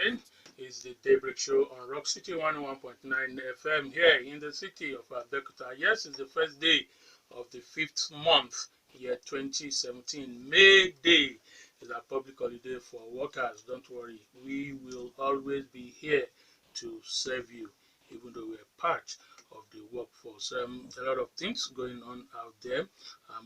again. It's the Daybreak Show on Rock City 101.9 FM here in the city of Abeokuta. Yes, it's the first day of the 5th month, year 2017. May Day is a public holiday for workers. Don't worry, we will always be here to serve you, even though we're part of the workforce. A lot of things going on out there.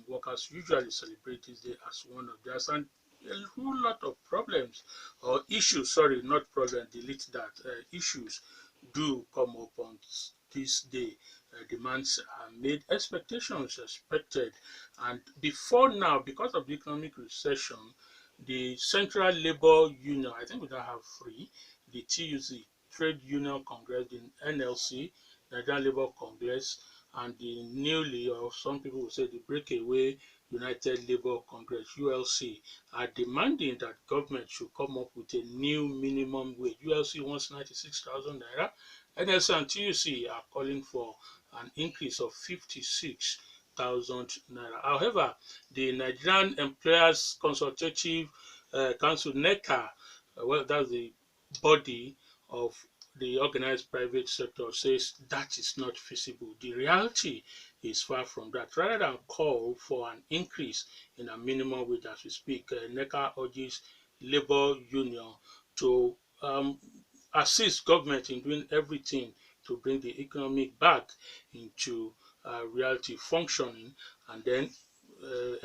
Workers usually celebrate this day as one of theirs, and a whole lot of problems or issues, sorry, not problem, delete that, issues do come up on this day. Demands are made, expectations expected, and before now, because of the economic recession, the Central Labor Union, I think we don't have free, the TUC, Trade Union Congress, the NLC, Nigerian Labour Congress, and the newly, or some people will say the breakaway United Labour Congress, ULC, are demanding that government should come up with a new minimum wage. ULC wants 96,000 naira. NLC and TUC are calling for an increase of 56,000 naira. However, the Nigerian Employers Consultative Council, NECA, well, that's the body of the organized private sector, says that is not feasible. The reality is far from that. Rather than call for an increase in a minimum wage as we speak, NECA urges labor union to assist government in doing everything to bring the economy back into reality functioning, and then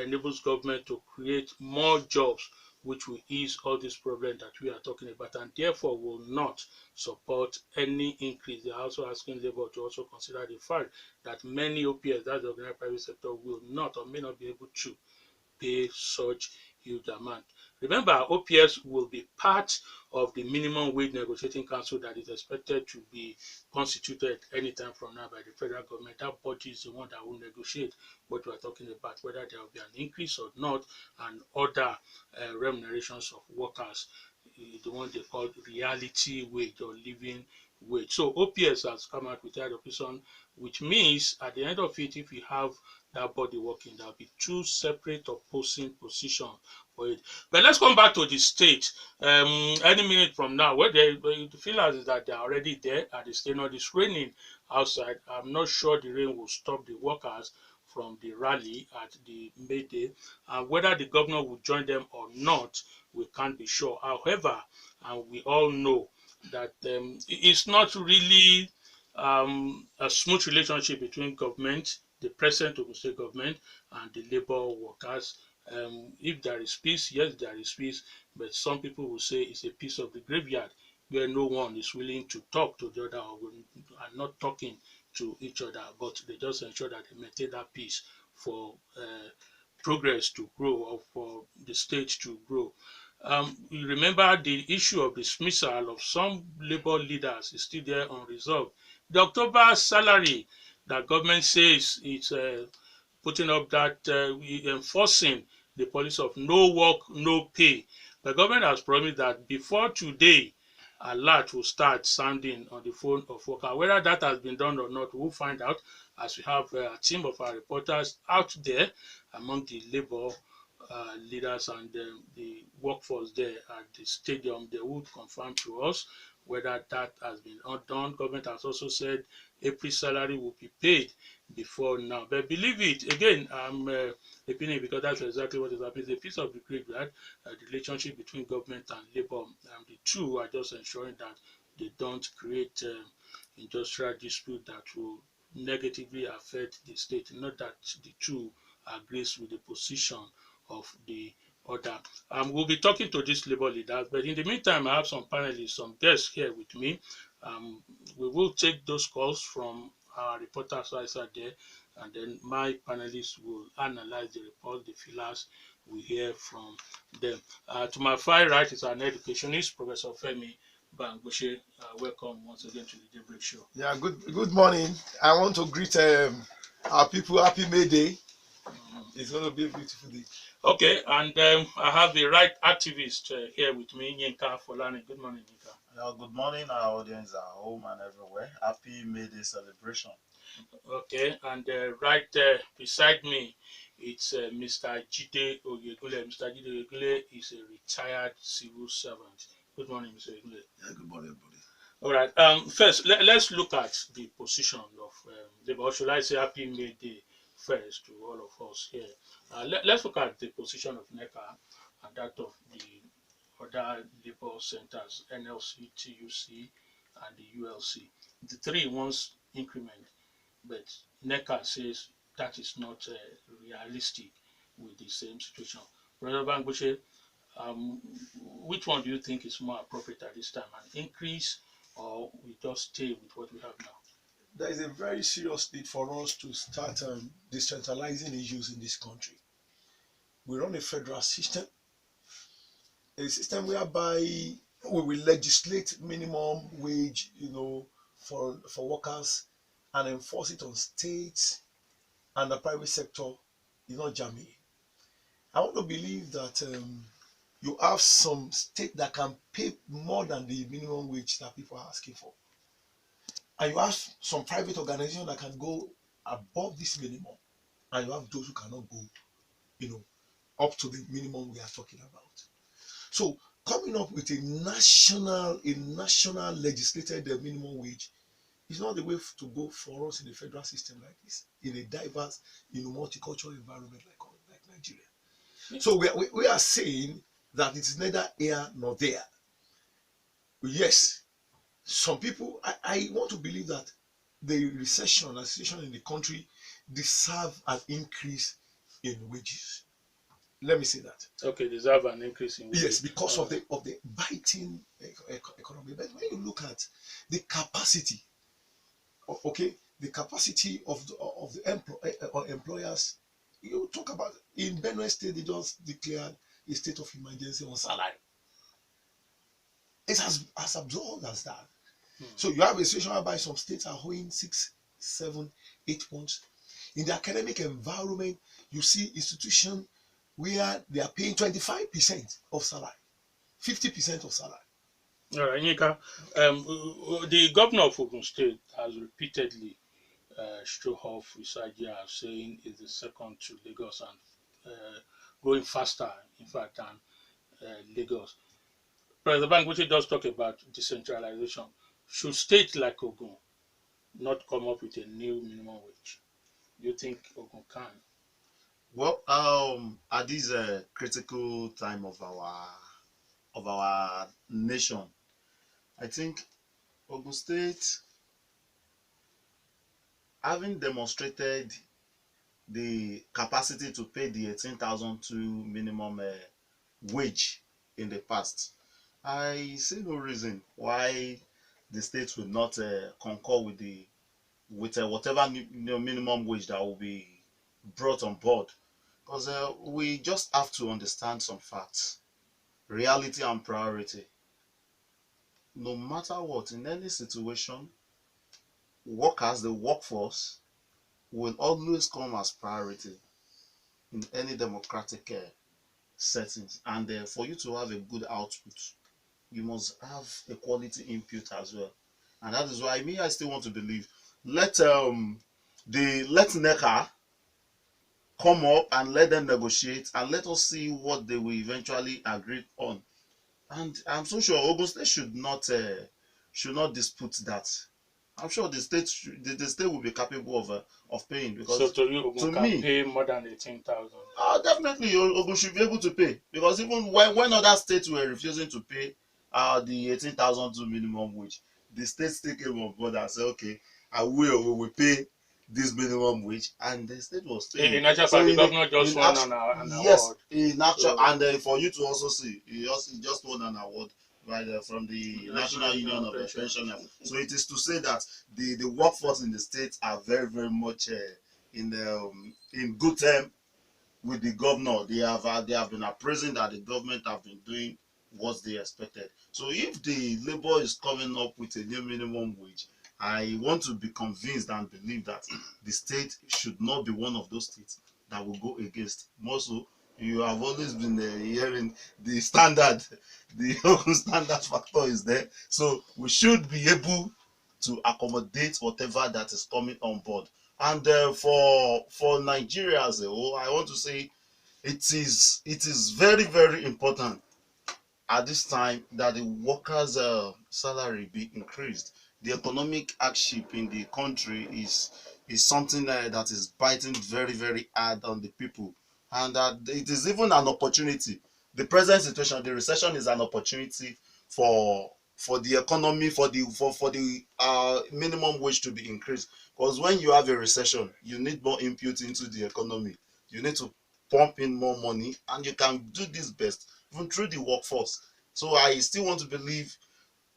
enables government to create more jobs, which will ease all these problems that we are talking about, and therefore will not support any increase. They are also asking Labour to also consider the fact that many OPS, that's the organized private sector, will not or may not be able to pay such huge amount. Remember, OPS will be part of the minimum wage negotiating council that is expected to be constituted anytime from now by the federal government. That body is the one that will negotiate what we are talking about, whether there will be an increase or not, and other remunerations of workers, the one they call reality wage or living wage. So OPS has come out with that option, which means at the end of it, if we have that body working, there will be two separate opposing positions for it. But let's come back to the state. Any minute from now, where the feelers is that they are already there at the state. Now it's raining outside. I'm not sure the rain will stop the workers from the rally at the May Day, and whether the governor will join them or not, we can't be sure. However, and we all know that it's not really a smooth relationship between government, the present Ogun State government, and the labor workers. If there is peace, yes, there is peace, but some people will say it's a piece of the graveyard where no one is willing to talk to the other or are not talking to each other, but they just ensure that they maintain that peace for progress to grow or for the state to grow. You remember the issue of dismissal of some labor leaders is still there unresolved. The October salary that government says it's putting up that enforcing the policy of no work, no pay. The government has promised that before today, alert will start sounding on the phone of workers. Whether that has been done or not, we'll find out as we have a team of our reporters out there among the labor leaders and the workforce there at the stadium. They would confirm to us whether that has been done. Government has also said April salary will be paid before now. But believe it, again, I'm opinion because that's exactly what is happening. It's a piece of the graveyard, the relationship between government and labor. The two are just ensuring that they don't create industrial dispute that will negatively affect the state. Not that the two agrees with the position of the other. We'll be talking to these labor leaders, but in the meantime, I have some panelists, some guests here with me. We will take those calls from our reporters outside there, and then my panelists will analyze the report, the feelers we hear from them. To my far right is an educationist, Professor Femi Bamgbose. Welcome once again to the Daybreak Show. Yeah, good morning. I want to greet our people. Happy May Day. It's going to be a beautiful day. Okay, and I have the right activist here with me, Yinka Folarin. Good morning, Yinka. Good morning, our audience at home and everywhere. Happy May Day celebration. Okay, and right beside me, it's Mr. Jide Oyegunle. Mr. Jide Oyegunle is a retired civil servant. Good morning, Mr. Oyegunle. Yeah, good morning, everybody. All right. First, let's look at the position of Labour. Or should I say Happy May Day first to all of us here. Let's look at the position of NECA and that of the other Labour centers, NLC, TUC, and the ULC. The three once increment, but NECA says that is not realistic with the same situation. Brother Bamgbose, which one do you think is more appropriate at this time? An increase, or we just stay with what we have now? There is a very serious need for us to start decentralizing issues in this country. We run a federal system, a system whereby we will legislate minimum wage, for workers and enforce it on states and the private sector, jamming. I want to believe that you have some state that can pay more than the minimum wage that people are asking for. And you have some private organization that can go above this minimum. And you have those who cannot go, up to the minimum we are talking about. So coming up with a national legislated minimum wage is not the way to go for us in a federal system like this, in a diverse, multicultural environment like Nigeria. So we are saying that it's neither here nor there. Yes, some people, I want to believe that the recession and situation in the country deserve an increase in wages. Let me say that. Okay, deserve an increase in wages. Yes, because of the biting economy. But when you look at the capacity, the capacity of the employers, you talk about in Benue State, they just declared a state of emergency on salary. It's as absurd as that. So you have a situation whereby some states are owing 6, 7, 8 months. In the academic environment, you see institutions where they are paying 25% of salary, 50% of salary. All right, Yinka, the governor of Ogun State has repeatedly shown off his idea, saying it's the second to Lagos and going faster, in fact, than Lagos. President Bangladesh does talk about decentralization. Should states like Ogun not come up with a new minimum wage? Do you think Ogun can? Well, at this critical time of our nation, I think Ogun State, having demonstrated the capacity to pay the 18,002 minimum wage in the past, I see no reason why the state would not concur with whatever minimum wage that will be brought on board, because we just have to understand some facts, reality and priority. No matter what, in any situation, workers, the workforce, will always come as priority in any democratic settings. And for you to have a good output, you must have a quality input as well. And that is why I still want to believe, let NECA come up and let them negotiate, and let us see what they will eventually agree on. And I'm so sure Ogun State should not dispute that. I'm sure the state will be capable of paying, because so to you, Ogun can pay more than 18,000. Definitely Ogun should be able to pay, because even when other states were refusing to pay the 18,002 minimum wage, the state still came on board and said, okay, we will pay this minimum wage, and the state was paying. In actual fact, the governor just won an yes, award. In actual, and for you to also see, he just won an award from the National Union of Pensioners. So it is to say that the workforce in the state are very, very much in good term with the governor. They have been appraising that the government have been doing what they expected. So if the labor is coming up with a new minimum wage, I want to be convinced and believe that the state should not be one of those states that will go against. More so, you have always been hearing the standard, the standard factor is there. So we should be able to accommodate whatever that is coming on board. And for Nigeria as a whole, I want to say it is very, very important at this time that the workers' salary be increased. The economic hardship in the country is something that is biting very, very hard on the people, and that it is even an opportunity. The present situation, the recession, is an opportunity for the economy, for the minimum wage to be increased. Because when you have a recession, you need more input into the economy. You need to pump in more money, and you can do this best even through the workforce. So I still want to believe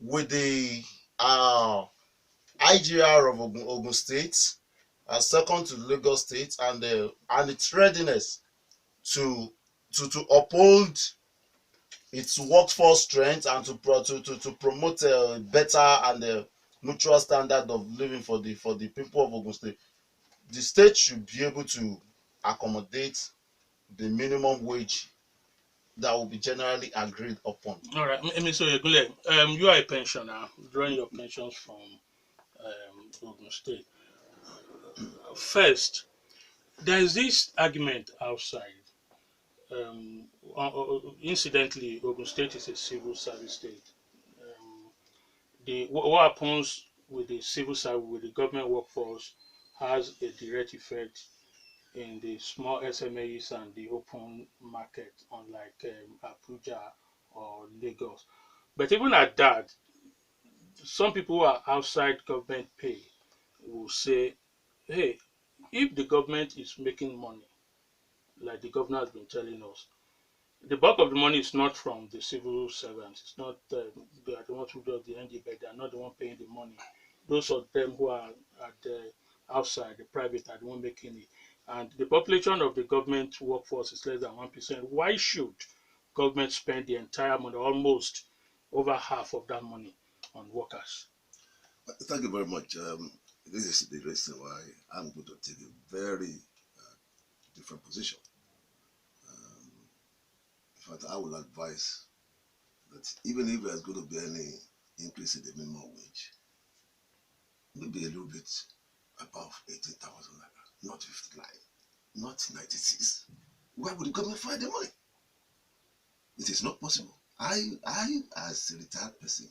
with the IGR of Ogun State, second to Lagos State, and its readiness to to uphold its workforce strength and to promote a better and mutual standard of living for the people of Ogun State. The state should be able to accommodate the minimum wage that will be generally agreed upon. All right, Mr. Oyegunle, you are a pensioner, drawing your pensions from Ogun State. First, there is this argument outside. Incidentally, Ogun State is a civil service state. Um, what happens with the civil service, with the government workforce, has a direct effect in the small SMEs and the open market, unlike Abuja or Lagos. But even at that, some people who are outside government pay will say, hey, if the government is making money, like the governor has been telling us, the bulk of the money is not from the civil servants. It's not they are the ones who do the NG, but they are not the one paying the money. Those of them who are at the outside, the private, are the one making it. And the population of the government workforce is less than 1%. Why should government spend the entire money, almost over half of that money, on workers? Thank you very much. This is the reason why I'm going to take a very different position. Um, in fact, I will advise that even if there's going to be any increase in the minimum wage, maybe a little bit above 18,000 naira, not 59, not 96. Where would the government find the money? It is not possible. I as a retired person,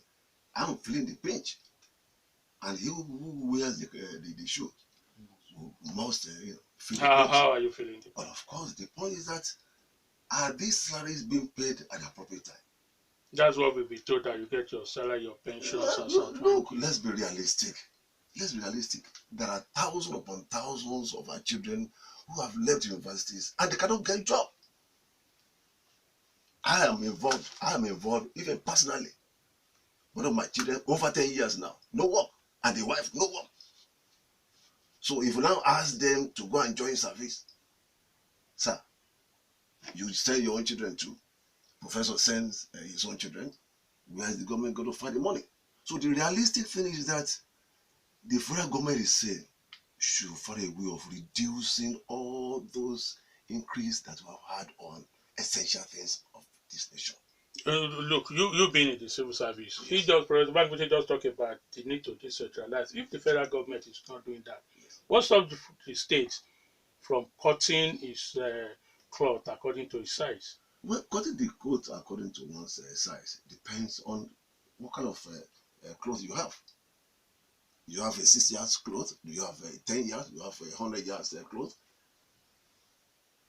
I'm feeling the pinch, and he who wears the shoe must feel the pinch. How are you feeling? But of course, the point is that are these salaries being paid at the appropriate time? That's what we'll be told, that you get your salary, your pensions, and Look, let's be realistic. Let's be realistic. There are thousands upon thousands of our children who have left universities and they cannot get a job. I am involved even personally. One of my children, over 10 years now, no work. And the wife, no work. So if you now ask them to go and join service, sir, you send your own children to, professor sends his own children, where is the government going to find the money? So the realistic thing is that the federal government is saying should find a way of reducing all those increase that we have had on essential things of this nation. Look, you being in the civil service, he just, President Bamgbose just talk about the need to decentralize. If the federal government is not doing that, what stops the state from cutting its cloth according to its size? Well, cutting the coat according to one's size depends on what kind of cloth you have. You have a 6 yards cloth, you have a 10 yards, you have a 100 yards cloth.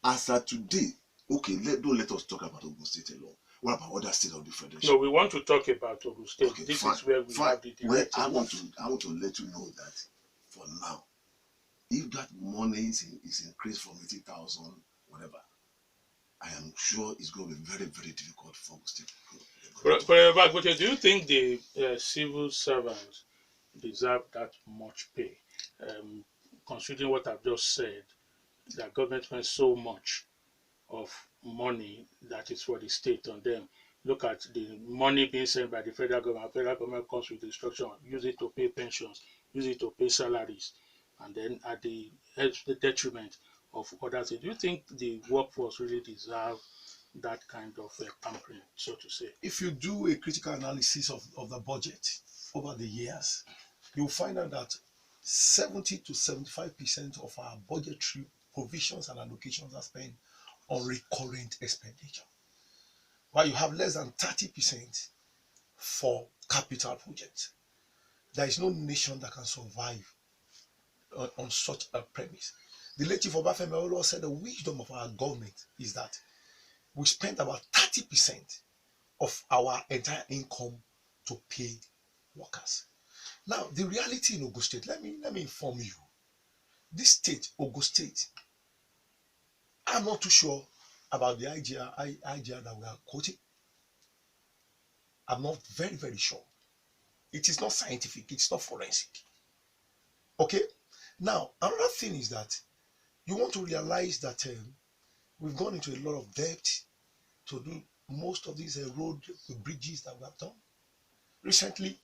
As at today, okay, don't let us talk about Ogun State alone. What about other states of the federation? No, we want to talk about Ogun State. Okay, this fine, is where we fine. have the Well, direct. I want to let you know that for now, if that money is increased from 80,000, whatever, I am sure it's going to be very, very difficult for Ogun State. President Bamgbose, do you think the civil servants deserve that much pay? Considering what I've just said, that government spends so much of money that is for the state on them. Look at the money being sent by the federal government. Federal government comes with instruction, use it to pay pensions, use it to pay salaries, and then at the detriment of others. Do you think the workforce really deserve that kind of pampering, so to say? If you do a critical analysis of the budget over the years, you'll find out that 70 to 75% of our budgetary provisions and allocations are spent on recurrent expenditure. while you have less than 30% for capital projects. There is no nation that can survive on such a premise. The late Chief Obafemi Awolowo said the wisdom of our government is that we spend about 30% of our entire income to pay workers. Now, the reality in Ogun State, let me inform you. This state, Ogun State, I'm not too sure about the IGR that we are quoting. I'm not very, very sure. It is not scientific, it's not forensic. Okay? Now, another thing is that you want to realize that we've gone into a lot of debt to do most of these road bridges that we have done. Recently,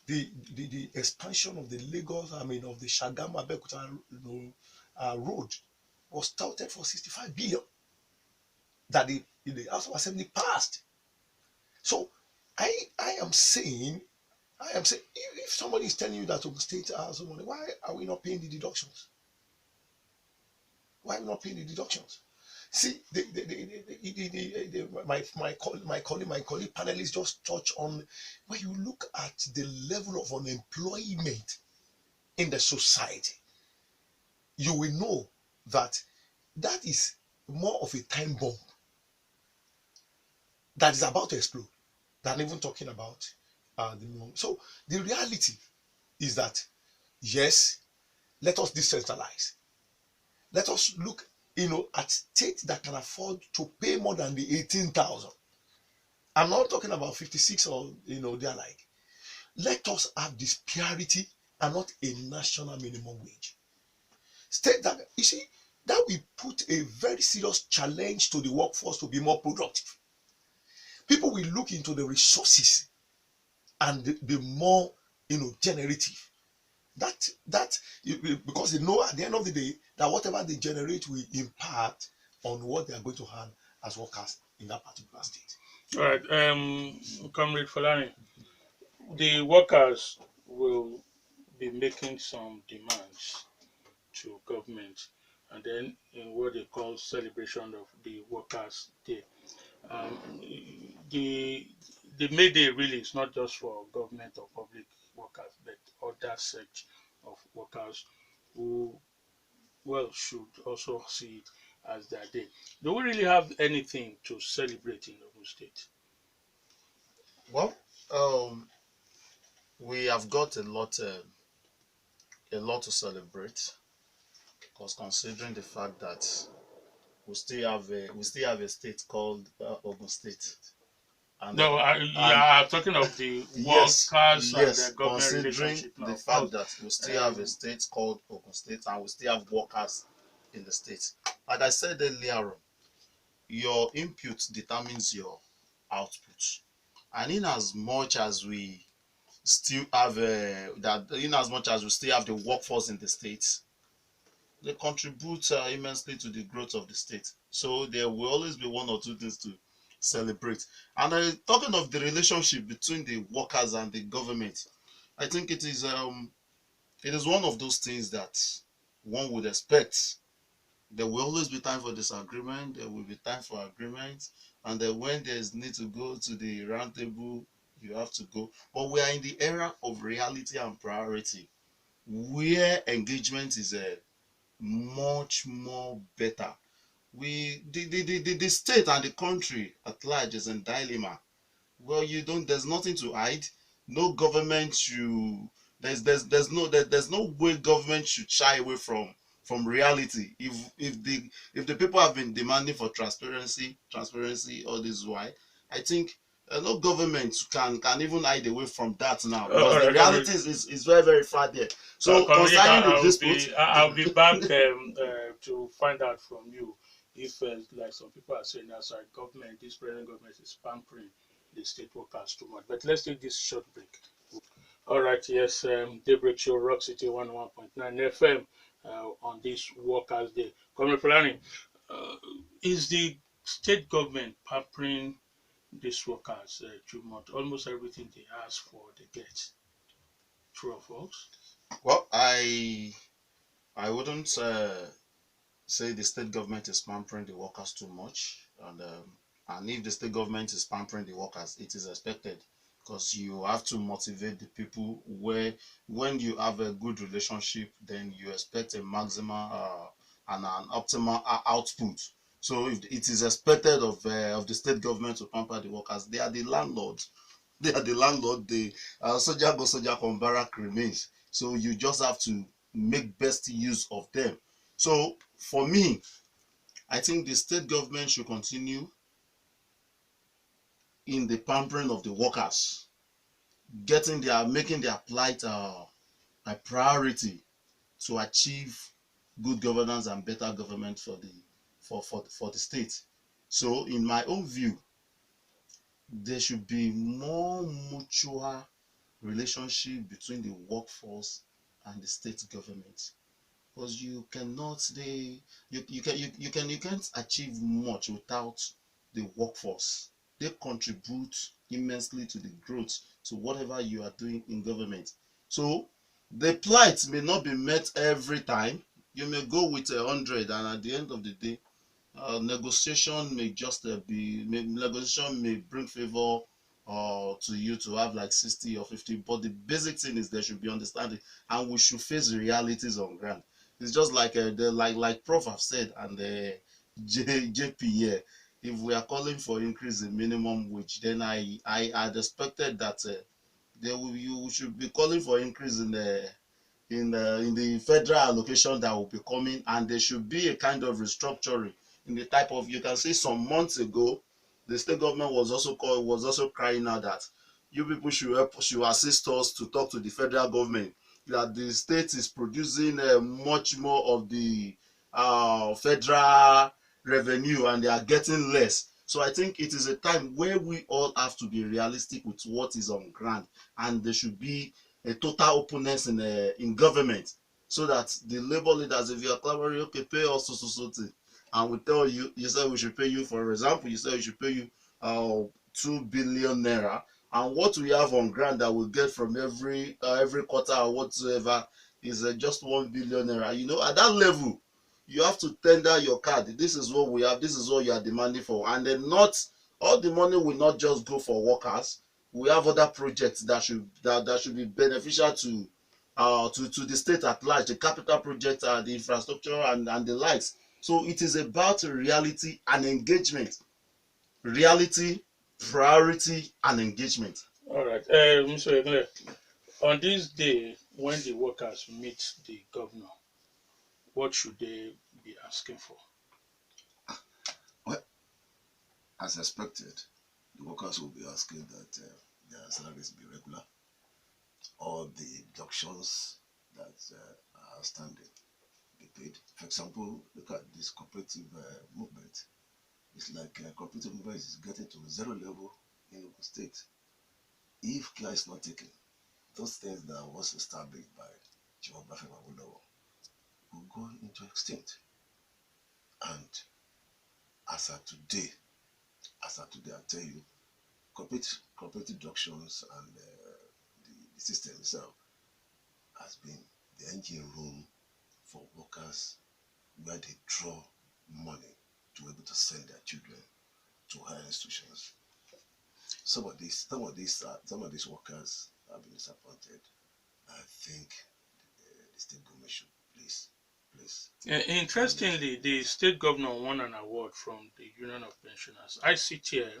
the expansion of the Lagos, of the Shagamu Abeokuta road was touted for 65 billion that the House of Assembly passed. So I am saying, if somebody is telling you that Ogun State has money, why are we not paying the deductions? Why are we not paying the deductions? See, my colleague panelists just touch on when you look at the level of unemployment in the society, you will know that that is more of a time bomb that is about to explode than even talking about the moment. So the reality is that, yes, let us decentralize. Let us look, at states that can afford to pay more than the 18,000. I'm not talking about 56 or they're like. Let us have this parity and not a national minimum wage. State that, you see, that will put a very serious challenge to the workforce to be more productive. People will look into the resources and be more, generative. That because they know at the end of the day that whatever they generate will impact on what they are going to earn as workers in that particular state. All right, Comrade Folarin, the workers will be making some demands to government, and then in what they call celebration of the Workers' Day. Um, the May Day really is not just for government or public workers, but other sect of workers who should also see it as their day. Do we really have anything to celebrate in Ogun State? Well, we have got a lot to celebrate, because considering the fact that we still have a state called Ogun State, and No, I'm talking of the yes, workers and the government considering relationship the now. fact that we still have a state called Ogun State and we still have workers in the state. Like I said earlier on, your input determines your output, and in as much as we still have the workforce in the state, they contribute immensely to the growth of the state. So there will always be one or two things to celebrate. And talking of the relationship between the workers and the government, I think it is one of those things that one would expect. There will always be time for disagreement. There will be time for agreement, and then when there's need to go to the round table, you have to go. But we are in the era of reality and priority, where engagement is much more better. The state and the country at large is in dilemma. Well, there's nothing to hide. No government should there's no way government should shy away from reality. If the people have been demanding for transparency all this while, I think no government can even hide away from that now, because All the right, reality is very, very far there. So Comrade, concerning the dispute, I'll be back to find out from you if, like some people are saying, outside government, this present government is pampering the state workers too much. But let's take this short break. All right, yes, Daybreak Show, Rock City 101.9 FM on this Workers' Day. Comrade Fulani, is the state government pampering these workers too much? Almost everything they ask for, they get. True or false? well, I wouldn't say the state government is pampering the workers too much, and And if the state government is pampering the workers, it is expected, because you have to motivate the people. Where when you have a good relationship, then you expect a maximum and an optimal output. So if it is expected of the state government to pamper the workers, they are the landlords. They are the landlord. The soldier go soldier come, barrack remains. So you just have to make best use of them. So for me, I think the state government should continue in the pampering of the workers, making their plight a priority to achieve good governance and better government for the state. So in my own view, there should be more mutual relationship between the workforce and the state government, because you can't achieve much without the workforce. They contribute immensely to the growth, to whatever you are doing in government. So the plight may not be met every time. You may go with 100, and at the end of the day, negotiation may bring favor to you to have like 60 or 50. But the basic thing is there should be understanding, and we should face realities on ground. It's just like like Prof have said, and JP here. If we are calling for increase in minimum wage, then I had expected that you should be calling for increase in the federal allocation that will be coming, and there should be a kind of restructuring in the type of. You can see some months ago, the state government was also crying out that you people should assist us to talk to the federal government, that the state is producing much more of the federal revenue and they are getting less. So I think it is a time where we all have to be realistic with what is on ground, and there should be a total openness in government, so that the labor leaders, if you are clamoring, okay, pay us so thing, and we tell you, you say we should pay you, for example, you say we should pay you 2 billion naira, and what we have on ground that we get from every quarter or whatsoever is just 1 billion naira. You know, at that level, you have to tender your card. This is what we have. This is what you are demanding for, and then not all the money will not just go for workers. We have other projects that should be beneficial to the state at large, the capital projects, the infrastructure, and the likes. So it is about reality and engagement. Reality, priority, and engagement. All right, Mr. Oyegunle, on this day when the workers meet the governor, what should they be asking for? Well, as expected, the workers will be asking that their salaries be regular, all the deductions that are standing be paid. For example, look at this cooperative movement. It's like cooperative movement is getting to zero level in Ogun State. If care is not taken, those things that was established by Femi Bamgbose will go into extinct. And as of today, I tell you, cooperative deductions and the system itself has been the engine room for workers, where they draw money to be able to send their children to higher institutions. Some of these workers have been disappointed. I think the state government should please. Interestingly, the state governor won an award from the Union of Pensioners. I sit here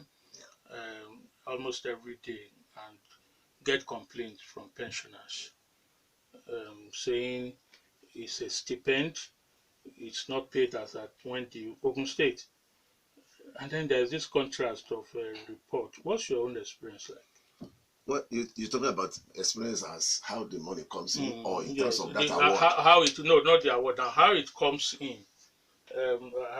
almost every day and get complaints from pensioners saying it's a stipend, it's not paid as at when the Ogun State. And then there's this contrast of a report. What's your own experience like? Well, you're talking about experience as how the money comes in, or in terms of that award? award? How it, no, not the award, now how it comes in.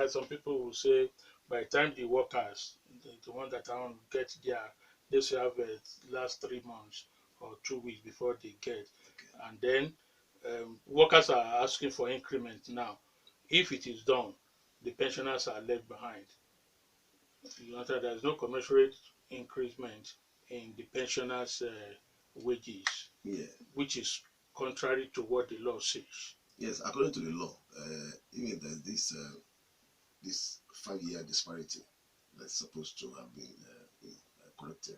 Some people will say by the time the workers, the one that I want to get there, they should have last 3 months or 2 weeks before they get. Okay. And then workers are asking for increment now. If it is done, the pensioners are left behind. You know that there's no commensurate increment in the pensioners' wages, which is contrary to what the law says. Yes, according to the law, even there's this 5-year disparity that's supposed to have been corrected.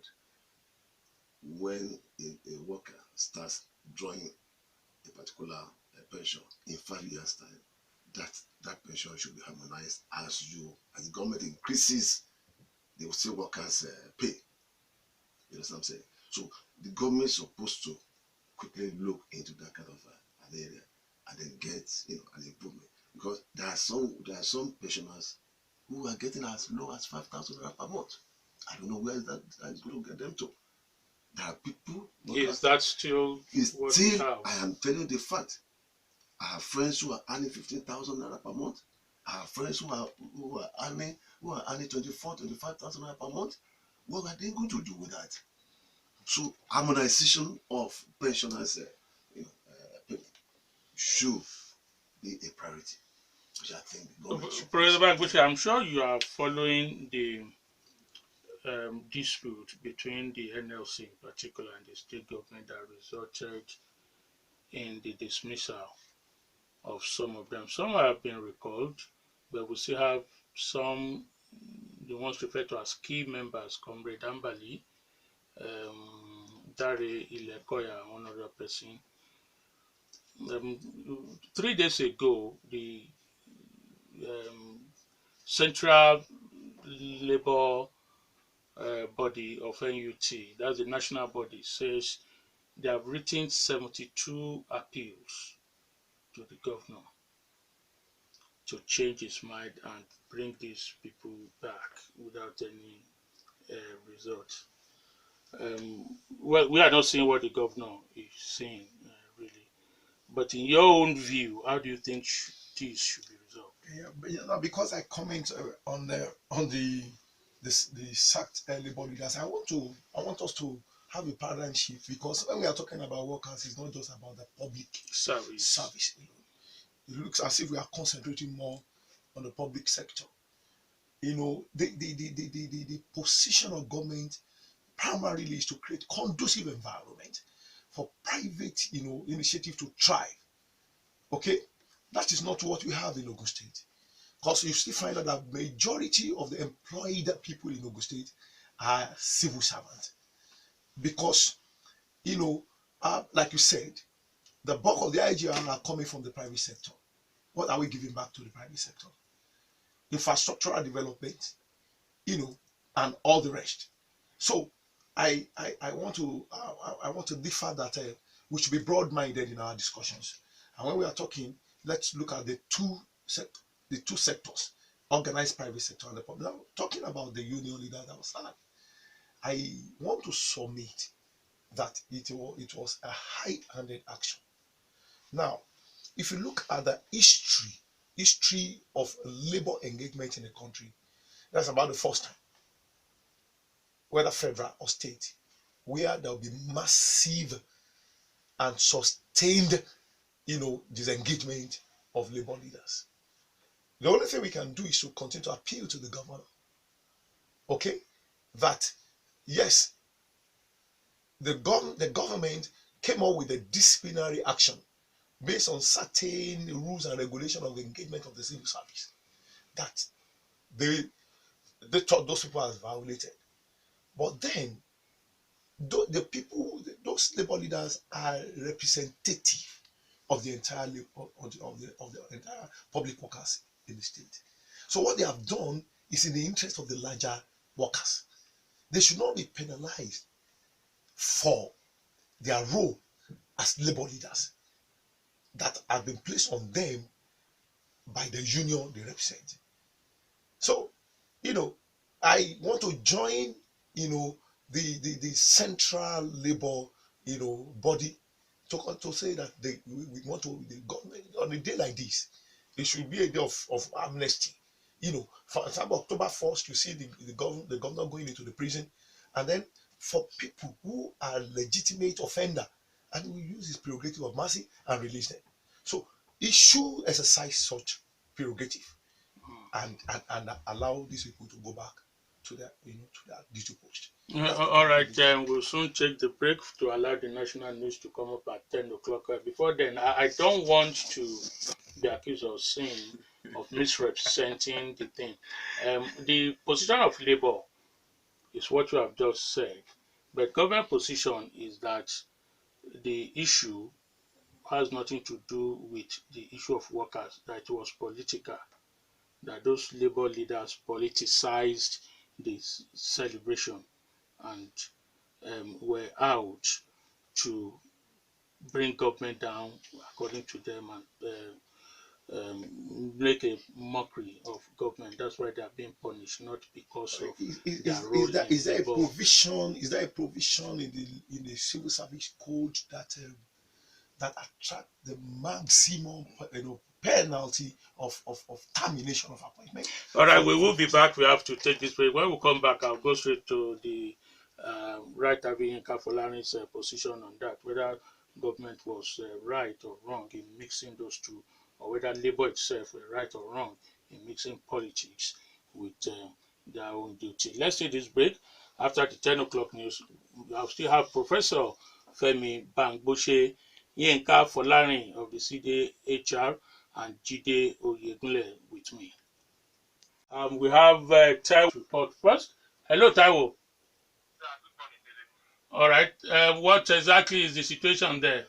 When a worker starts drawing a particular pension in 5 years' time, that pension should be harmonized as the government increases the still workers' pay. You know what I'm saying? So the government is supposed to quickly look into that kind of an area and then get an improvement, because there are some pensioners who are getting as low as 5,000 naira per month. I don't know where that is going to get them to. There are people. Is that still what we have? I am telling you the fact. I have friends who are earning 15,000 naira per month. I have friends who are earning 25,000 naira per month. What are they going to do with that? So harmonization of pensioners payment should be a priority, which I think the government should. Professor Bamgbose, I'm sure you are following the dispute between the NLC in particular and the state government that resulted in the dismissal of some of them. Some have been recalled, but we still have some, the ones referred to as key members, Comrade Ambali, Dare Ilekoya, one other person. 3 days ago, the Central Labour body of NUT, that's the national body, says they have written 72 appeals to the governor to change his mind and bring these people back without any result. Well, we are not seeing what the governor is saying, really. But in your own view, how do you think this should be resolved? But, because I comment on the sacked labor leaders, I want us to have a paradigm shift, because when we are talking about workers, it's not just about the public service. It looks as if we are concentrating more on the public sector. The position of government primarily is to create conducive environment for private, initiative to thrive. Okay, that is not what we have in Ogun State, because you still find that the majority of the employed people in Ogun State are civil servants, because like you said, the bulk of the IGR are coming from the private sector. What are we giving back to the private sector? Infrastructural development, and all the rest. So I want to differ that we should be broad-minded in our discussions. And when we are talking, let's look at the two sectors: organized private sector and the public. Now, talking about the union leader that was sacked, I want to submit that it was a high-handed action. Now, if you look at the history of labor engagement in the country, that's about the first time, whether federal or state, where there will be massive and sustained, disengagement of labor leaders. The only thing we can do is to continue to appeal to the governor, okay, that yes, the government came up with a disciplinary action based on certain rules and regulation of the engagement of the civil service that they thought those people has violated. But then the people, those labor leaders are representative of the entire of the entire public workers in the state. So what they have done is in the interest of the larger workers. They should not be penalized for their role as labor leaders that have been placed on them by the union they represent. So, I want to join, the central labor, body to say that we want to, the government, on a day like this, it should be a day of amnesty. For example, October 1st, you see the governor going into the prison, and then for people who are legitimate offender, and we use his prerogative of mercy and release them. So he should exercise such prerogative and allow these people to go back to their duty post. All right, we'll soon take the break to allow the national news to come up at 10 o'clock. Before then, I don't want to be accused of saying of misrepresenting the thing. The position of Labour is what you have just said, but government position is that the issue has nothing to do with the issue of workers, that it was political, that those Labour leaders politicized this celebration and were out to bring government down, according to them, and make a mockery of government. That's why they are being punished, not because of their role in Is there a labor. provision? Is there a provision in the civil service code that attract the maximum penalty of termination of appointment? All right, we will be back. We have to take this break. When we come back, I'll go straight to the right Yinka Folarin's position on that, whether government was right or wrong in mixing those two, or whether Labour itself were right or wrong in mixing politics with their own duty. Let's take this break. After the 10 o'clock news, I'll still have Professor Femi Bamgbose, Yinka Folarin of the CDHR, and Jide Oyegunle with me. We have Taiwo report first. Hello, Taiwo. All right. What exactly is the situation there?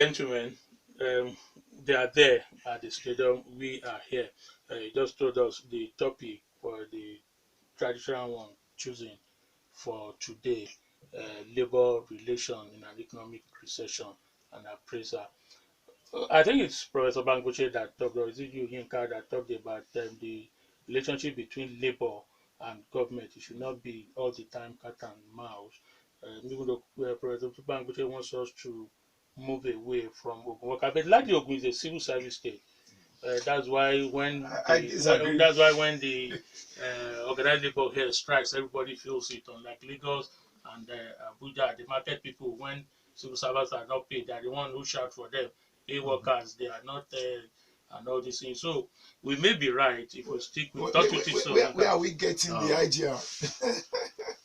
Gentlemen, they are there at the stadium. We are here. You just told us the topic for the traditional one choosing for today, labor relation in an economic recession and appraisal. I think it's Professor Bamgbose that talked, or is it you, Yinka, that talked about the relationship between labor and government. It should not be all the time cat and mouse. Even though Professor Bamgbose wants us to move away from Ogun worker, but Ladi Ogun is a civil service state. That's why when the organized labor here strikes, everybody feels it. Unlike Lagos and Abuja, the market people, when civil servants are not paid, they are the one who shout for them. Pay workers, they are not and all these things. So we may be right if we stick with where are we getting the idea?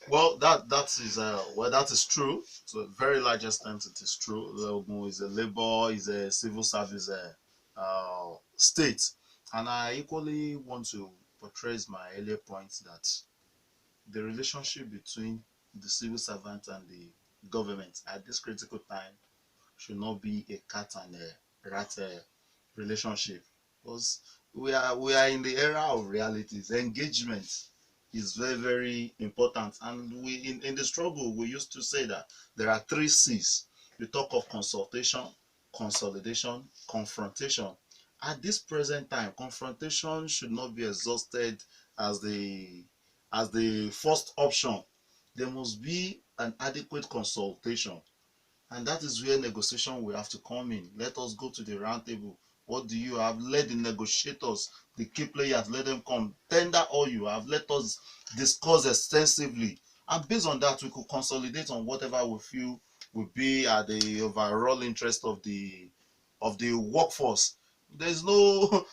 Well, that is true. To a very large extent, it is true. Ogun is a labor, is a civil service state, and I equally want to portray my earlier point that the relationship between the civil servant and the government at this critical time should not be a cat and a rat relationship, because we are in the era of realities. Engagement is very, very important, and we in the struggle we used to say that there are 3 C's. We talk of consultation, consolidation, confrontation. At this present time, confrontation should not be exhausted as the first option. There must be an adequate consultation, and that is where negotiation will have to come in. Let us go to the round table. What do you have? Let the negotiators, the key players, let them come. Tender all you have. Let us discuss extensively. And based on that, we could consolidate on whatever we feel will be at the overall interest of the workforce. There's no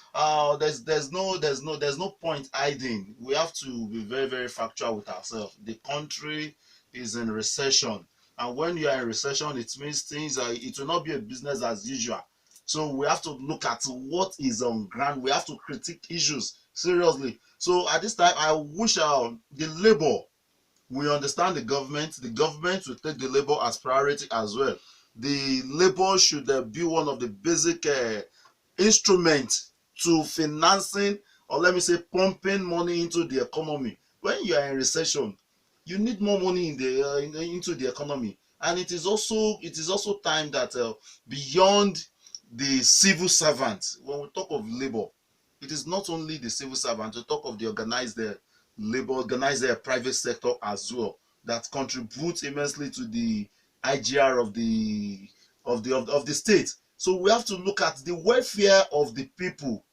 there's no point hiding. We have to be very, very factual with ourselves. The country is in recession, and when you are in recession, it means it will not be a business as usual. So we have to look at what is on ground. We have to critique issues seriously. So at this time, I wish the labor will understand the government. The government will take the labor as priority as well. The labor should be one of the basic instruments to financing, or let me say pumping money into the economy. When you are in recession, you need more money into the economy, And it is also time that beyond the civil servant, when we talk of labor, it is not only the civil servant. We talk of the organized labor, organized private sector as well, that contributes immensely to the IGR of the state. So we have to look at the welfare of the people.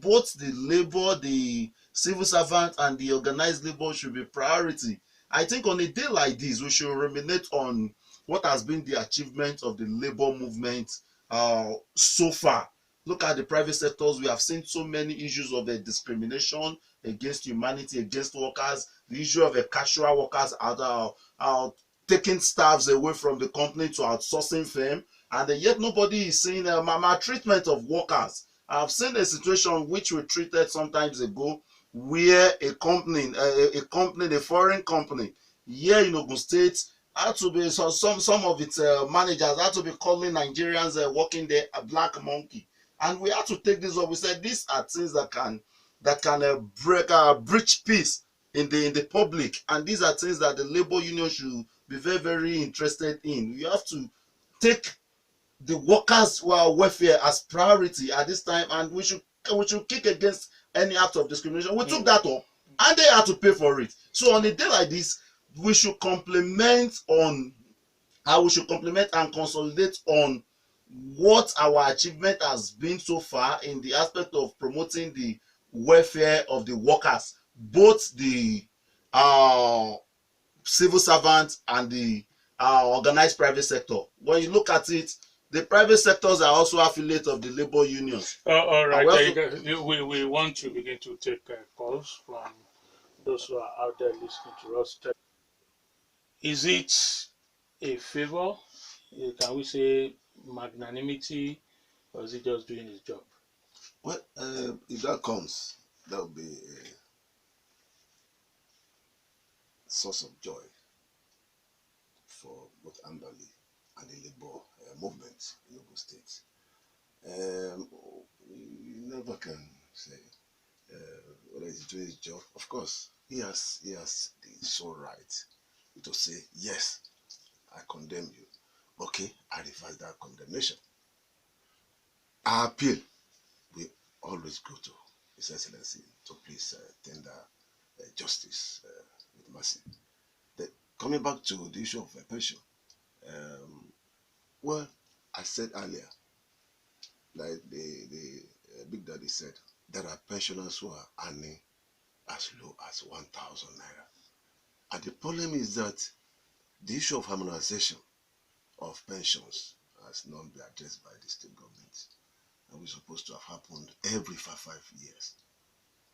Both the labor, the civil servant, and the organized labor should be priority. I think on a day like this, we should ruminate on what has been the achievement of the labor movement so far. Look at the private sectors. We have seen so many issues of discrimination against humanity, against workers. The issue of casual workers are taking staffs away from the company to outsourcing firm, and yet nobody is seeing maltreatment of workers. I've seen a situation which we treated some times ago, where a company, a foreign company here in Ogun State, had to be some of its managers had to be calling Nigerians working there a black monkey, and we had to take this up. We said these are things that can breach peace in the public, and these are things that the labor union should be very, very interested in. You have to take the workers' welfare as priority at this time, and we should kick against any act of discrimination. We took that up, and they had to pay for it. So on a day like this, we should complement and consolidate on what our achievement has been so far in the aspect of promoting the welfare of the workers, both the civil servants and the organized private sector. When you look at it, the private sectors are also affiliates of the labor unions. All right, we want to begin to take calls from those who are out there listening to us. Is it a favor? Can we say magnanimity, or is it just doing his job? Well, if that comes, that will be a source of joy for both Ambali and the labor movement in Ogun State. You never can say whether he's doing his job. Of course, he has the sole right to say, yes, I condemn you. Okay, I reverse that condemnation. Our appeal, we always go to His Excellency to please tender justice with mercy. Coming back to the issue of pension, well, I said earlier, like the Big Daddy said, there are pensioners who are earning as low as 1,000 naira. And the problem is that the issue of harmonization of pensions has not been addressed by the state government. And we're supposed to have happened every 5 years.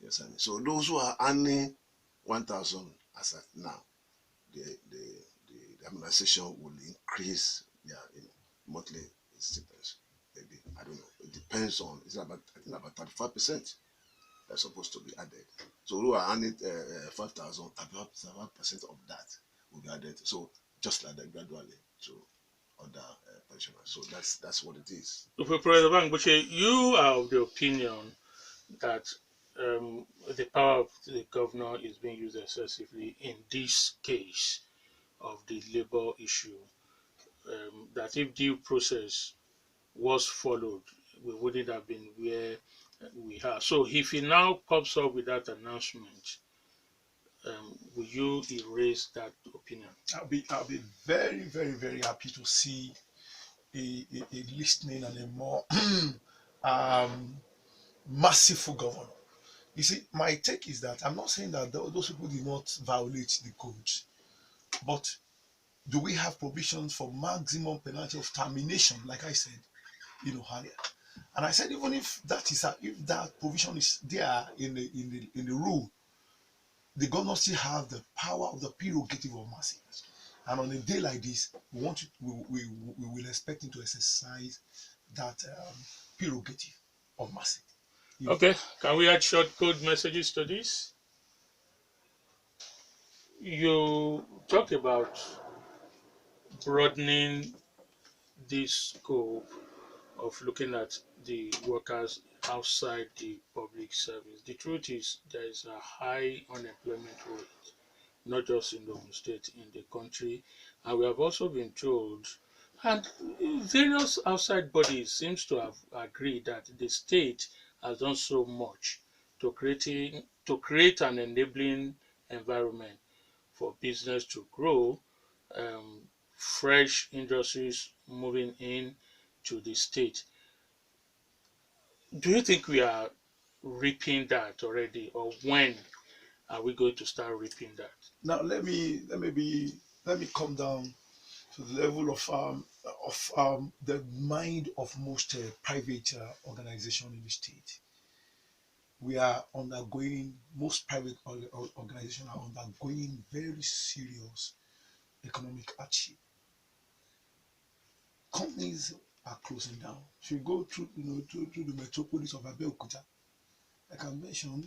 Yes, I mean. So those who are earning 1,000 as at now, the harmonization will increase their monthly stipends. Maybe, I don't know. It depends on, it's about, I think about 35% that's supposed to be added. So who are earning 5,000, 35% of that will be added. So just like that, gradually to other pensioners. So that's what it is. Professor Bamgbose, you are of the opinion that the power of the governor is being used excessively in this case of the labor issue. That if due process was followed, we wouldn't have been where we are. So if he now comes up with that announcement, will you erase that opinion? I'll be very, very, very happy to see a listening and a more merciful governor. You see, my take is that I'm not saying that those people did not violate the codes, but do we have provisions for maximum penalty of termination, like I said, earlier? And I said even if that provision is there in the rule, the governor still have the power of the prerogative of mercy. And on a day like this, we will expect him to exercise that prerogative of mercy. Okay, can we add short code messages to this? You talked about broadening this scope of looking at the workers outside the public service. The truth is there is a high unemployment rate not just in Ogun State, in the country. And we have also been told, and various outside bodies seems to have agreed that the state has done so much to create an enabling environment for business to grow, fresh industries moving in to the state. Do you think we are reaping that already, or when are we going to start reaping that? Now let me come down to the level of the mind of most private organization in the state. We are undergoing, most private organizations are undergoing very serious economic hardship. Companies are closing down. If you go through, through the metropolis of Abeokuta, I can mention,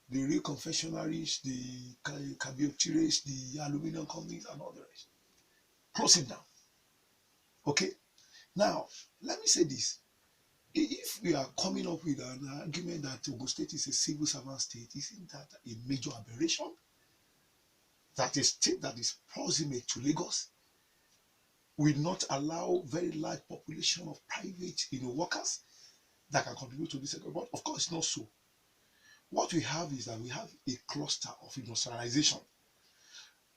the real confectionaries, the cabiotires, the aluminum companies, and all the rest closing down. Okay, now let me say this: if we are coming up with an argument that Ogun State is a civil servant state, isn't that a major aberration? That a state that is proximate to Lagos will not allow very large population of private, workers that can contribute to this. But of course, it's not so. What we have is that we have a cluster of industrialization,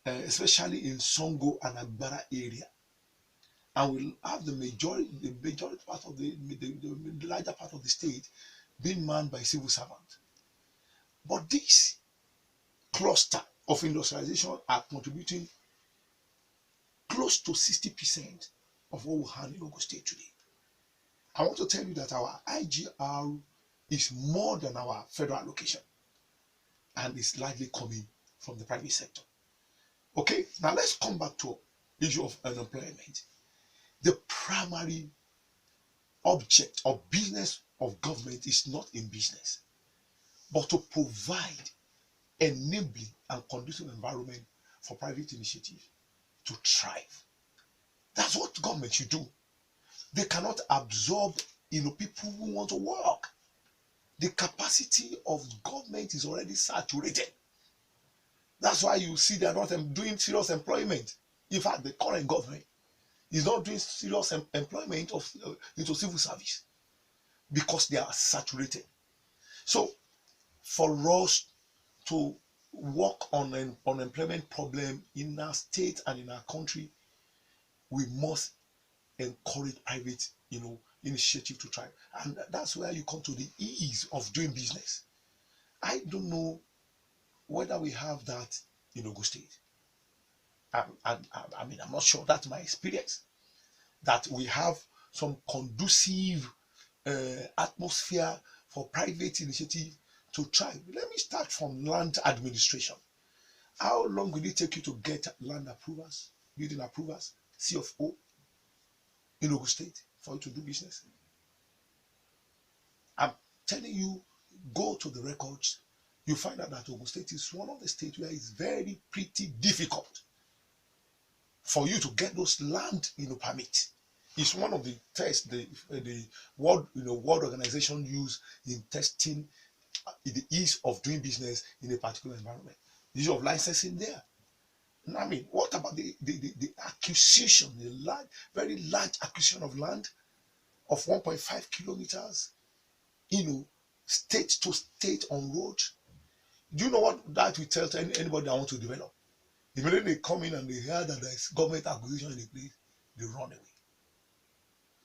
especially in Songo and Agbara area, and we'll have the majority part of the larger part of the state being manned by civil servants. But this cluster of industrialization are contributing close to 60% of what we have in Ogun State today. I want to tell you that our IGR is more than our federal allocation, and it's largely coming from the private sector. Okay, now let's come back to the issue of unemployment. The primary object of business of government is not in business, but to provide enabling and conducive environment for private initiative to thrive. That's what government should do. They cannot absorb, people who want to work. The capacity of government is already saturated. That's why you see they are not doing serious employment. In fact, the current government is not doing serious employment into civil service because they are saturated. So, for us to work on an unemployment problem in our state and in our country, we must encourage private, initiative to try. And that's where you come to the ease of doing business. I don't know whether we have that in Ogun State. I'm not sure. That's my experience. That we have some conducive atmosphere for private initiative to try. Let me start from land administration. How long will it take you to get land approvals, building approvals, CFO in Ogun State for you to do business? I'm telling you, go to the records. You find out that Ogun State is one of the states where it's very pretty difficult for you to get those land, permits. It's one of the tests the World Organization use in testing the ease of doing business in a particular environment. The issue of licensing there. I mean, what about the acquisition, very large acquisition of land of 1.5 kilometers, state to state on road? Do you know what that will tell to anybody that wants to develop? Immediately they come in and they hear that there's government acquisition in the place, they run away.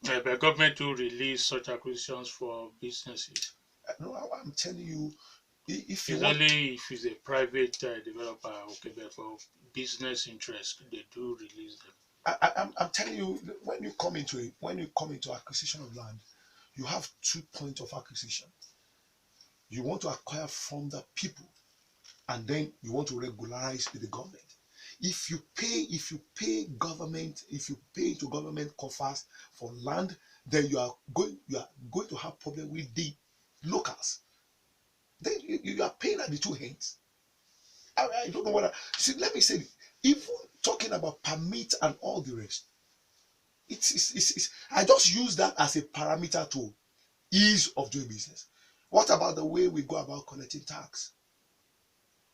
Yeah, but government to release such acquisitions for businesses. No, I'm telling you, if it's only if it's a private developer, okay, but for business interest, they do release them. I'm telling you, when you come into acquisition of land, you have 2 points of acquisition. You want to acquire from the people, and then you want to regularize with the government. If you pay government, if you pay to government coffers for land, then you are going to have problem with the locals. Then you are paying at the two ends. I don't know what. See, let me say, even talking about permit and all the rest, it's I just use that as a parameter to ease of doing business. What about the way we go about collecting tax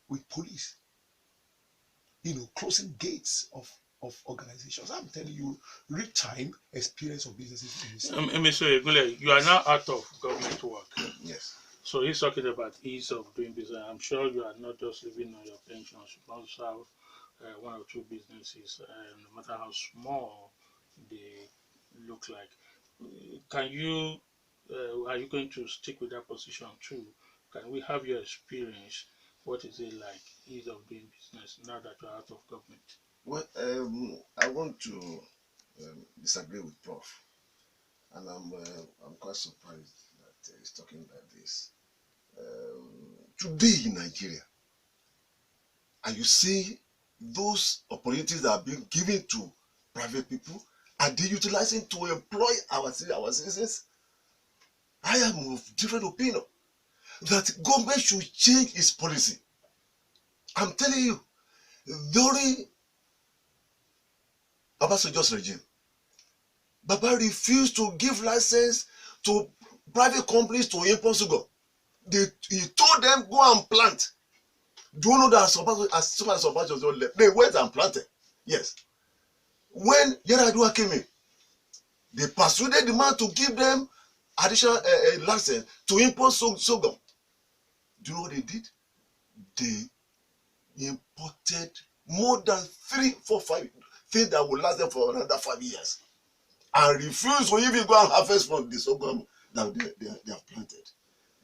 with police? closing gates of organizations. I'm telling you, real time experience of businesses in this. Mr. Oyegunle, you are now out of government work. Yes. So he's talking about ease of doing business. I'm sure you are not just living on your pensions. You also have one or two businesses, no matter how small they look like. Can you, are you going to stick with that position too? Can we have your experience? What is it like, ease of doing business now that you're out of government? Well, I want to disagree with Prof. And I'm quite surprised that he's talking like this. Today in Nigeria, and you see those opportunities that are being given to private people, are they utilizing to employ our citizens? I am of different opinion that government should change its policy. I'm telling you, during Obasanjo's regime, Baba refused to give license to private companies to import sugar. He told them, go and plant. Do you know that as soon as Obasanjo left, they went and planted? Yes. When Yaradua came in, they persuaded the man to give them additional license to import sugar. Do you know what they did? They imported more than 3, 4, 5 things that will last them for another 5 years, and refused to even go and harvest from the sorghum that they have planted.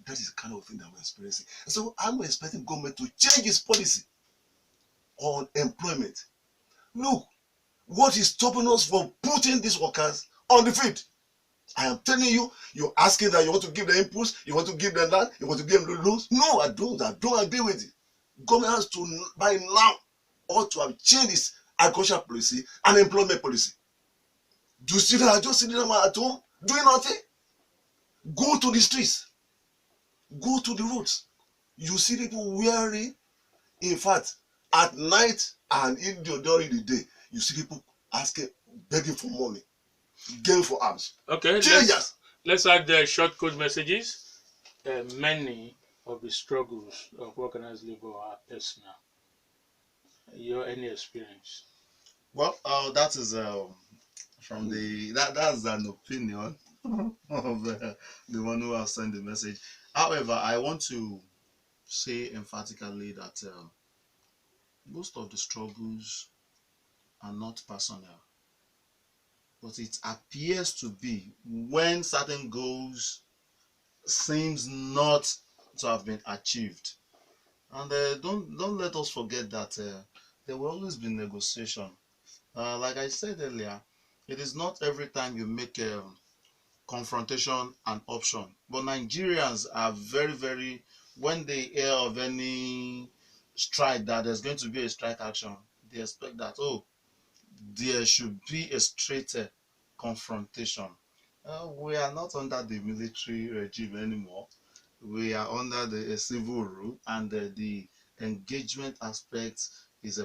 That is the kind of thing that we're experiencing. So I'm expecting government to change its policy on employment. Look, what is stopping us from putting these workers on the field? I am telling you, you're asking that you want to give them impulse, you want to give them land, you want to give them loans. No, I don't agree with it. Government has to, by now, ought to have changed its agricultural policy and employment policy. Do you see that? I just sitting them at home doing nothing? Go to the streets, go to the roads. You see people wearing, in fact, at night and during the day, you see people asking, begging for money, going for arms. Okay, let's add the short code messages. Many of the struggles of organized labor are personal. Any experience? Well, that is from that's an opinion of the one who has sent the message. However, I want to say emphatically that most of the struggles are not personal, but it appears to be when certain goals seems not to have been achieved. And don't let us forget that there will always be negotiation. Like I said earlier, it is not every time you make a confrontation an option. But Nigerians are very, very, when they hear of any strike, that there's going to be a strike action, they expect that, oh, there should be a straight confrontation. We are not under the military regime anymore. We are under the civil rule, and the engagement aspect is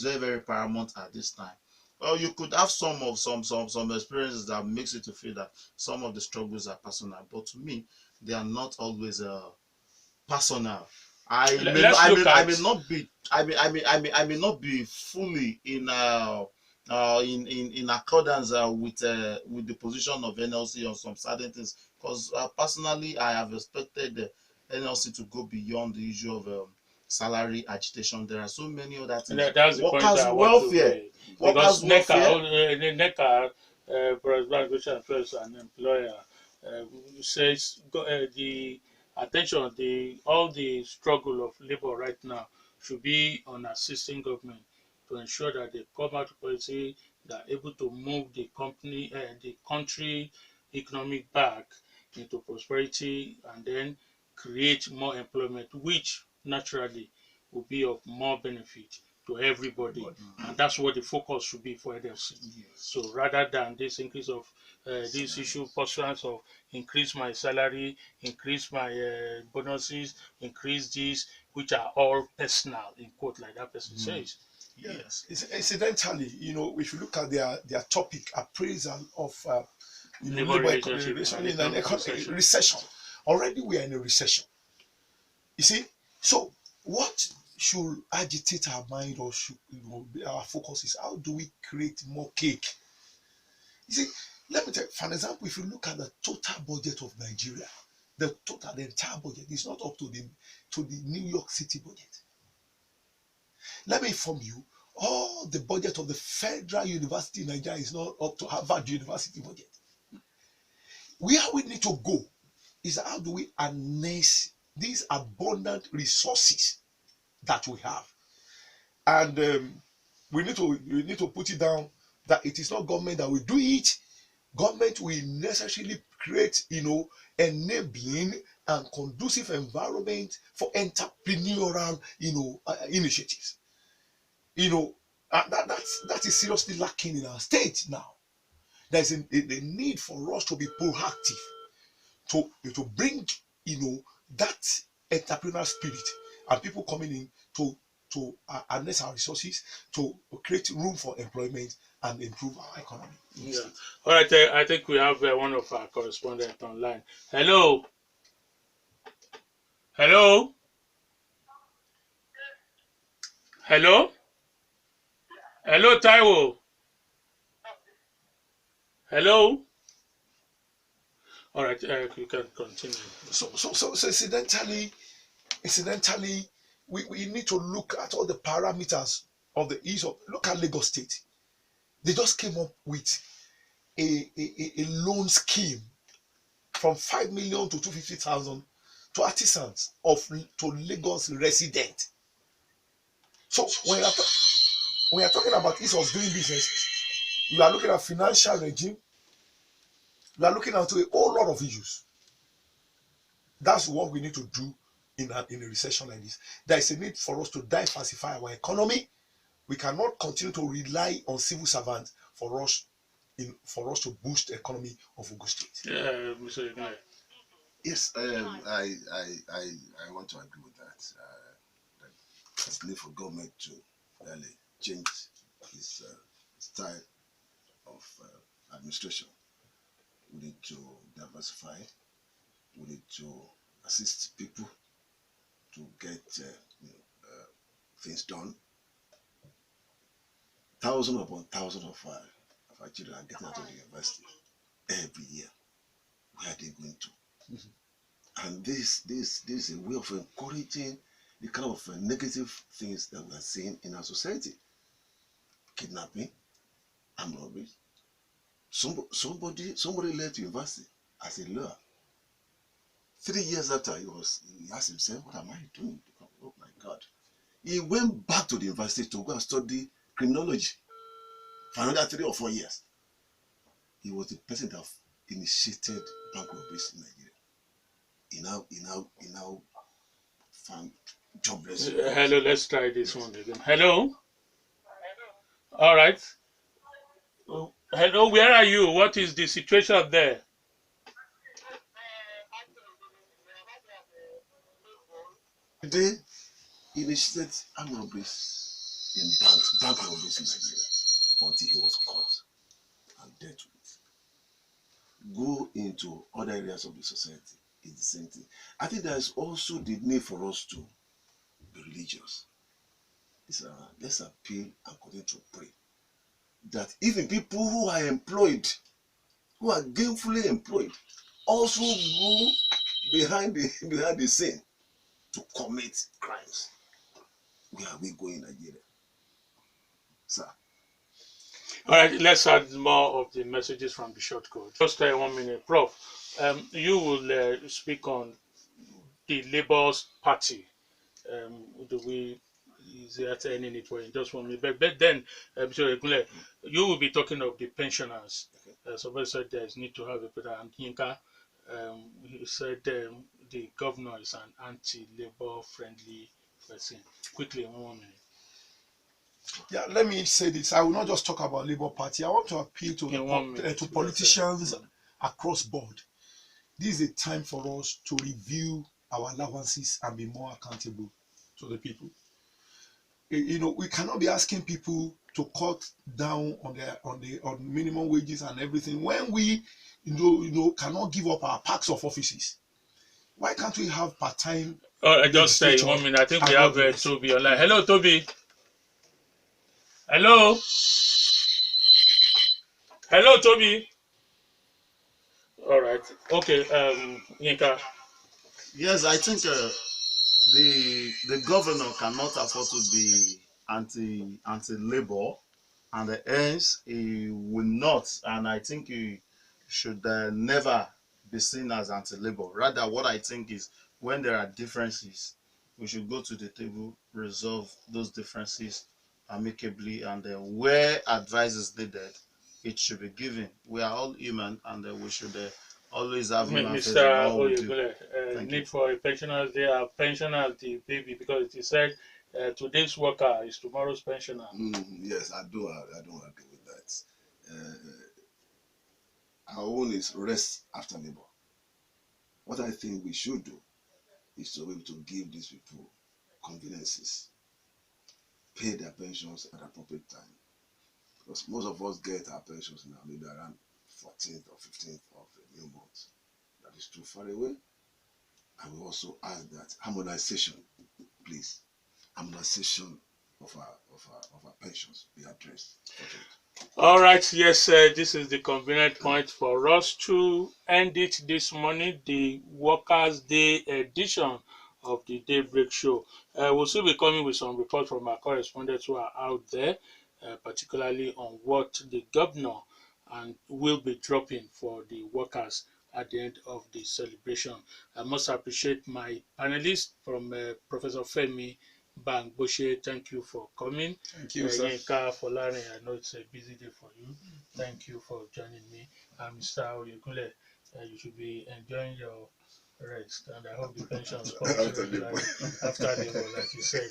very, very paramount at this time. Well, you could have some experiences that makes you to feel that some of the struggles are personal, but to me, they are not always personal. I may not be fully in accordance with the position of NLC on some certain things, because personally I have expected NLC to go beyond the issue of salary agitation. There are so many other things. That's the point I want to make. Because NECA, President and employer, says the attention, all the struggle of labor right now should be on assisting government to ensure that they come out with policy that are able to move the country economic back into prosperity, and then create more employment, which naturally will be of more benefit to everybody. And that's what the focus should be for NLC. Yes. So rather than this increase of this issue, pursuance of increase my salary, increase my bonuses, increase this, which are all personal, in quote, like that person says. Yes. Incidentally, if you look at their topic, appraisal of labor relationship in an economic recession. Already we are in a recession. You see, so what should agitate our mind, or should our focus is how do we create more cake? You see, let me tell you, for an example, if you look at the total budget of Nigeria, the entire budget is not up to the New York City budget. Let me inform you, all the budget of the federal university in Nigeria is not up to Harvard University budget. Where we need to go is how do we harness these abundant resources that we have, and we need to put it down that it is not government that will do it. Government will necessarily create, enabling and conducive environment for entrepreneurial, initiatives. That is seriously lacking in our state now. There is a need for us to be proactive, to bring, that entrepreneurial spirit, and people coming in to harness our resources, to create room for employment and improve our economy. Yeah. All right. I think we have one of our correspondents online. Hello. Hello. Hello. Hello, Taiwo. Hello. All right. You can continue. So incidentally, we need to look at all the parameters of the ease of. Look at Lagos State. They just came up with a loan scheme from 5 million to 250,000 to artisans to Lagos residents. So when you're talking about ease of doing business, you are looking at financial regime. You are looking at a whole lot of issues. That's what we need to do in a recession like this. There is a need for us to diversify our economy. We cannot continue to rely on civil servants for us to boost the economy of Ogun State. Yeah, Mr. Oyegunle. Yes, I want to agree with that. It's need for government to really change his style of administration. We need to diversify. We need to assist people to get things done. Thousands upon thousands of our children are getting out of the university every year. Where are they going to? Mm-hmm. And this is a way of encouraging the kind of negative things that we are seeing in our society. Kidnapping, armed robbery. Somebody left university as a lawyer. 3 years after, he asked himself, what am I doing? Oh my God. He went back to the university to go and study criminology for another 3 or 4 years. He was the person that initiated bank robberies in Nigeria. He now found jobless. Hello, let's try this one again. Hello. All right. Hello, where are you? What is the situation there? Today, he initiated armed robberies in bank robberies in Nigeria until he was caught and dealt with. Go into other areas of the society, it's the same thing. I think there is also the need for us to be religious. Let's appeal and continue to pray that even people who are employed, who are gainfully employed, also go behind the scene to commit crimes. Where are we going, Nigeria? Sir. All right, let's add more of the messages from the short code. Just 1 minute. Prof, you will speak on the Labour Party. Is there any need for it? Just 1 minute. But then, Mr. Oyegunle, you will be talking of the pensioners. Somebody said there is need to have a better, and Yinka, he said the governor is an anti-Labour friendly person. Quickly, 1 minute. Yeah, let me say this. I will not just talk about Labour Party. I want to appeal to politicians across board. This is a time for us to review our allowances and be more accountable to the people. We cannot be asking people to cut down on minimum wages and everything when we cannot give up our packs of offices. Why can't we have part-time Oh, I in the just say future 1 minute. I think we cannot have be this. Toby online. Hello, Toby. Hello. Hello, Toby. All right. Okay. Yinka. Yes, I think the governor cannot afford to be anti-labor, and hence he will not, and I think he should never be seen as anti-labor. Rather, what I think is when there are differences, we should go to the table, resolve those differences amicably, and where advice is needed, it should be given. We are all human, and we should always have human face in Mr. all we do. Oyegunle, Thank you. need for a pensioners day, a pensioner the baby, because it is said today's worker is tomorrow's pensioner. Yes, I don't agree with that. Our own is rest after labor. What I think we should do is to be able to give these people conveniences, pay their pensions at appropriate time. Because most of us get our pensions now, maybe around 14th or 15th of a new month. That is too far away. And we also ask that harmonization, please, harmonization of our pensions be addressed. All right, yes, this is the convenient point for us to end it this morning, the Workers' Day edition of the Daybreak Show. We'll still be coming with some reports from our correspondents who are out there, particularly on what the governor and will be dropping for the workers at the end of the celebration. I must appreciate my panelists from Professor Femi Bamgbose. Thank you for coming. Thank you, sir. Yinka Folarin, I know it's a busy day for you. Thank you for joining me. Mr. Oyegunle, you should be enjoying your rest, and I hope the pensions come regularly after the war, like you said.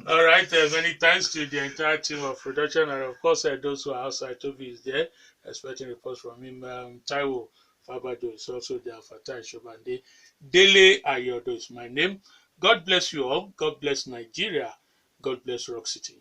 All right, many thanks to the entire team of production, and of course, those who are outside. Toby is there, expecting reports from him. Taiwo Fabajo is also there. Fatai Shobande. Dele Ayodo is my name. God bless you all. God bless Nigeria. God bless Rock City.